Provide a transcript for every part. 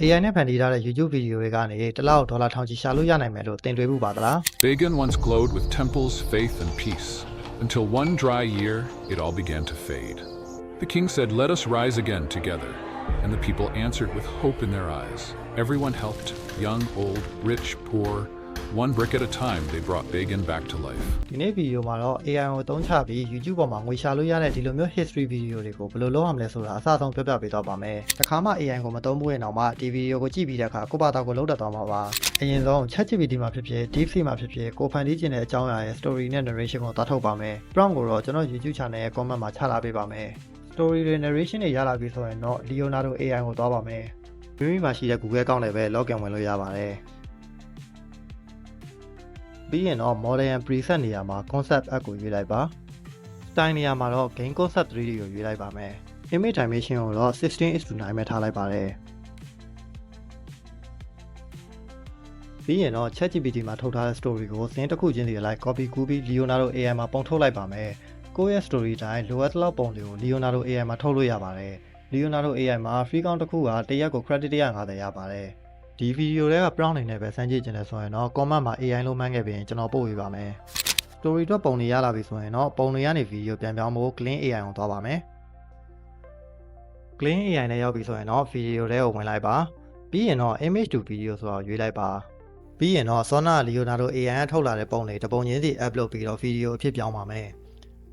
AI နဲ့ဖန်တီးထားတဲ့ YouTube ဗီဒီယိုတွေကနေတစ်လောက်ဒေါ်လာထောင်ချီရှာလို့ရနိုင်မယ်လို့တင်တွေးမှုပါသလား Begun once glowed with temples, faith, and peace, until one dry year it all began to fade. The king said, "Let us rise again together," and the people answered with hope in their eyes. Everyone helped, young, old, rich, poor. One brick at a time, they brought Begun back to life. ဒီနေ့ဗီဒီယိုမှာတော့ AI ကိုသုံးချပြီး YouTube ပေါ်မှာငွေရှာလို့ရတဲ့ဒီလိုမျိုး history ဗီဒီယိုတွေကိုဘယ်လိုလုပ်ရမလဲဆိုတာအစအဆုံးပြောပြပေးသွားပါမယ်။တစ်ခါမှ AI ကိုမသုံးဘူးရင်တော့မှဒီဗီဒီယိုကိုကြည့်ပြီးတဲ့အခါကိုယ့်ဘာသာကိုလုပ်တတ်သွားမှာပါ။အရင်ဆုံး ChatGPT မှာဖြစ်ဖြစ် DeepSeek မှာဖြစ်ဖြစ်ကိုဖန်တီးခြင်းတဲ့အကြောင်းအရာရဲ့ story နဲ့ narration ကိုသားထုတ်ပါမယ်။ prompt ကိုတော့ကျွန်တော် YouTube channel ရဲ့ comment မှာချလာပေးပါမယ်။ story တွေ narration တွေရလာပြီဆိုရင်တော့ Leonardo AI ကိုသွားပါမယ်။မိမိမှာရှိတဲ့ Google account နဲ့ပဲ login ဝင်လို့ရပါတယ်။ပြီးရင်တော့ model and preset နေရာမှာ concept app ကိုရွေးလိုက်ပါ style နေရာမှာတော့ game concept 3D ကိုရွေးလိုက်ပါမယ် image dimension ကိုတော့ 16:9 ပဲထားလိုက်ပါတယ်ပြီးရင်တော့ ChatGPT မှာထုတ်ထားတဲ့ story ကိုစင်းတစ်ခုချင်းစီလိုက် copy ကူးပြီး Leonardo AI မှာပုံထုတ်လိုက်ပါမယ်ကိုယ့်ရဲ့ story တိုင်းလိုအပ်တဲ့လောက်ပုံတွေကို Leonardo AI မှာထုတ်လို့ရပါတယ် Leonardo AI မှာ free account တစ်ခုကတစ်ရက်ကို credit 150ရပါတယ်ဒီဗီဒီယိုတွေက prompt အနေနဲ့ပဲစမ်းကြည့်ကြတယ်ဆိုရင်တော့ comment မှာ AI လို့မှန်းခဲ့ပြီးရင်ကျွန်တော်ပို့ပေးပါမယ် story အတွက်ပုံတွေရလာပြီဆိုရင်တော့ပုံတွေကနေဗီဒီယိုပြန်ပြောင်းဖို့ clean AI ကိုသွားပါမယ် clean AI နဲ့ရောက်ပြီဆိုရင်တော့ဗီဒီယိုတွေကိုဝင်လိုက်ပါပြီးရင်တော့ image to video ဆိုတာကိုရွေးလိုက်ပါပြီးရင်တော့ Sona Leonardo AI ကထုတ်လာတဲ့ပုံတွေတပုံချင်းစီ upload ပြီးတော့ဗီဒီယိုအဖြစ်ပြောင်းပါမယ်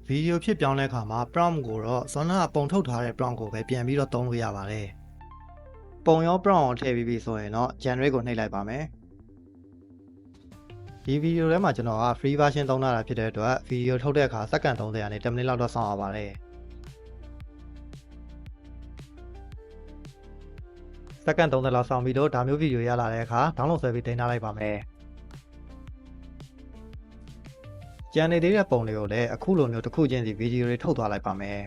ဗီဒီယိုဖြစ်ပြောင်းတဲ့အခါမှာ prompt ကိုတော့ Sona ပုံထုတ်ထားတဲ့ prompt ကိုပဲပြန်ပြီးတော့သုံးလို့ရပါတယ်ပုံရော prompt ကိုထည့်ပြီးပြီဆိုရင်တော့ generate ကိုနှိပ်လိုက်ပါမယ်ဒီဗီဒီယိုထဲမှာကျွန်တော်က free version သုံးထားတာဖြစ်တဲ့အတွက်ဗီဒီယိုထုတ်တဲ့အခါစက္ကန့်30ကနေ10မိနစ်လောက်တော့စောင့်ရပါတယ်စက္ကန့်30လောက်စောင့်ပြီးတော့ဒါမျိုးဗီဒီယိုရလာတဲ့အခါ download ဆွဲပြီးတင်ထားလိုက်ပါမယ်ကျန်နေသေးတဲ့ပုံတွေကိုလည်းအခုလိုမျိုးတစ်ခုချင်းစီဗီဒီယိုတွေထုတ်သွားလိုက်ပါမယ်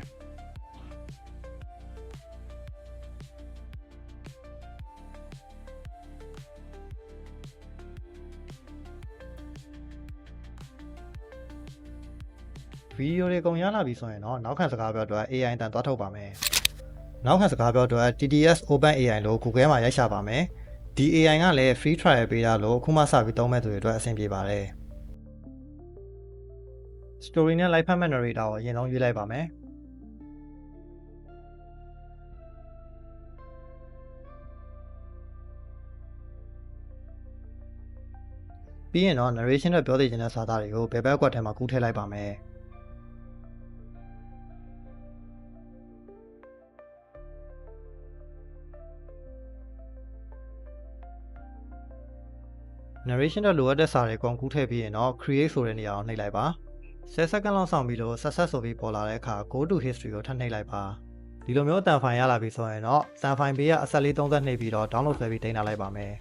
ဗီဒီယိုတွေကုန်ရလာပြီဆိုရင်တော့နောက်ခံစကားပြောအတွက် AI တန်သွားထုတ်ပါမယ်နောက်ခံစကားပြောအတွက် TTS Open AI လို့ Google မှာရိုက်ရှာပါမယ်ဒီ AI ကလည်း free trial ပေးတာလို့အခုမှစပြီးသုံးမဲ့သူတွေအတွက်အဆင်ပြေပါတယ် story နဲ့ live format narrator ကိုအရင်ဆုံးရွေးလိုက်ပါမယ်ပြီးရင်တော့ narration နဲ့ပြောသိချင်တဲ့စာသားတွေကိုဘယ်ဘက်ကွက်ထဲမှာကူးထည့်လိုက်ပါမယ်narration တော့လိုအပ်တဲ့စာတွေအကုန်ကူးထည့်ပြီးရင်တော့ create ဆိုတဲ့နေရာကိုနှိပ်လိုက်ပါ10 second လောက်စောင့်ပြီးလို့ success ဆိုပြီးပေါ်လာတဲ့အခါ go to history ကိုထပ်နှိပ်လိုက်ပါဒီလိုမျိုးအတန်ဖိုင်ရလာပြီဆိုရင်တော့တန်ဖိုင်ပေးကအဆက်လေး30နှိပ်ပြီးတော့ download ဆွဲပြီးတင်ထားလိုက်ပါမယ်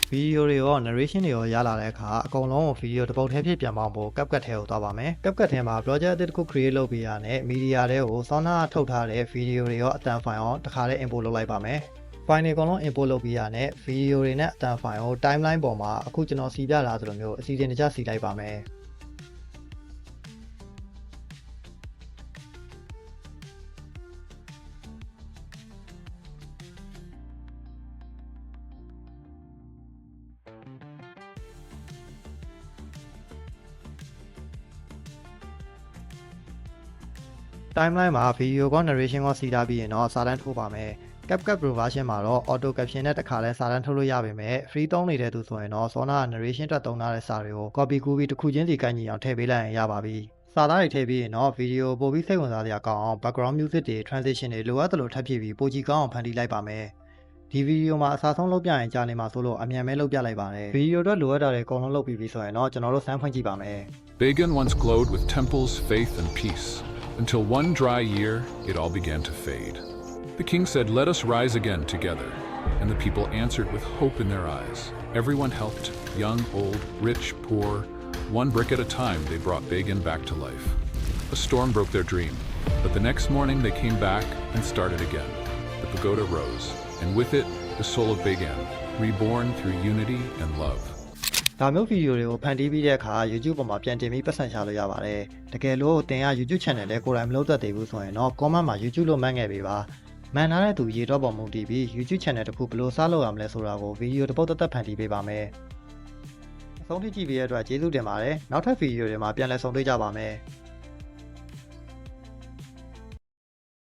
ဗီဒီယိုတွေရော narration တွေရောရလာတဲ့အခါအကုန်လုံးကိုဗီဒီယိုတစ်ပုတ်ထဲဖြစ်ပြန်ပေါင်းဖို့ CapCut ထဲကိုသွားပါမယ် CapCut ထဲမှာ project အသစ်တစ်ခု create လုပ်ပြီးရတဲ့ media တွေကို Sona ထုတ်ထားတဲ့ဗီဒီယိုတွေရောအတန်ဖိုင်ရောတစ်ခါလေး import လုပ်လိုက်ပါမယ်ဖိုင်တွေအကုန်လုံး import လုပ်ပြီးရတဲ့ဗီဒီယိုတွေနဲ့အတန်ဖိုင်ကို timeline ပေါ်မှာအခုကျွန်တော်စီပြတာဆိုလိုမျိုးအစီအစဉ်တကျစီလိုက်ပါမယ်timeline မှာ video ကော narration ကောစီထားပြီးရင်တော့စာတန်းထိုးပါမယ် CapCut Pro version မှာတော့ auto caption နဲ့တခါလဲစာတန်းထုတ်လို့ရပေမဲ့ free သုံးနေတဲ့သူဆိုရင်တော့ Sona narration အတွက်သုံးထားတဲ့စာတွေကို copy ကူးပြီးတစ်ခုချင်းစီကိုက်ညီအောင်ထည့်ပေးလိုက်ရင်ရပါပြီစာသားတွေထည့်ပြီးရင်တော့ video ပို့ပြီးစိတ်ဝင်စားစရာကောင်းအောင် background music တွေ transition တွေလိုအပ်သလိုထပ်ဖြည့်ပြီးပိုကြည့်ကောင်းအောင်ဖန်တီးလိုက်ပါမယ်ဒီဗီဒီယိုမှာအစားဆုံးလုပ်ပြရင်ကြာနေမှာဆိုလို့အမြန်ပဲလုပ်ပြလိုက်ပါတယ်ဗီဒီယိုအတွက်လိုအပ်တာတွေအကုန်လုံးလုပ်ပြီးပြီဆိုရင်တော့ကျွန်တော်တို့စမ်းဖွင့်ကြည့်ပါမယ် Begun once glowed with temples, faith, and peace, until one dry year it all began to fade. The king said, "Let us rise again together," and the people answered with hope in their eyes. Everyone helped, young, old, rich, poor. One brick at a time, they brought Begun back to life. A storm broke their dream, but the next morning they came back and started again. The pagoda rose, and with it, the soul of Begun, reborn through unity and love. ဒါမျိုးဗီဒီယိုတွေကိုဖန်တီးပြီးတဲ့အခါ YouTube ပေါ်မှာပြန်တင်ပြီးပတ်စံချလို့ရပါတယ်တကယ်လို့သင်က YouTube channel နဲ့ကိုယ်တိုင်မလုပ်တတ်သေးဘူးဆိုရင်တော့ comment မှာ YouTube လို့မှတ်ခဲ့ပေးပါ မှန်ထားတဲ့သူရေတော့ပေါ်မူတည်ပြီး YouTube channel တစ်ခုဘယ်လိုစလုပ်ရမလဲဆိုတာကိုဗီဒီယိုတစ်ပုဒ်သက်သက်ဖန်တီးပေးပါမယ်အဆုံးထိကြည့်ပေးတဲ့အတွက်ကျေးဇူးတင်ပါတယ်နောက်ထပ်ဗီဒီယိုတွေမှာပြန်လည်ဆုံတွေ့ကြပါမယ်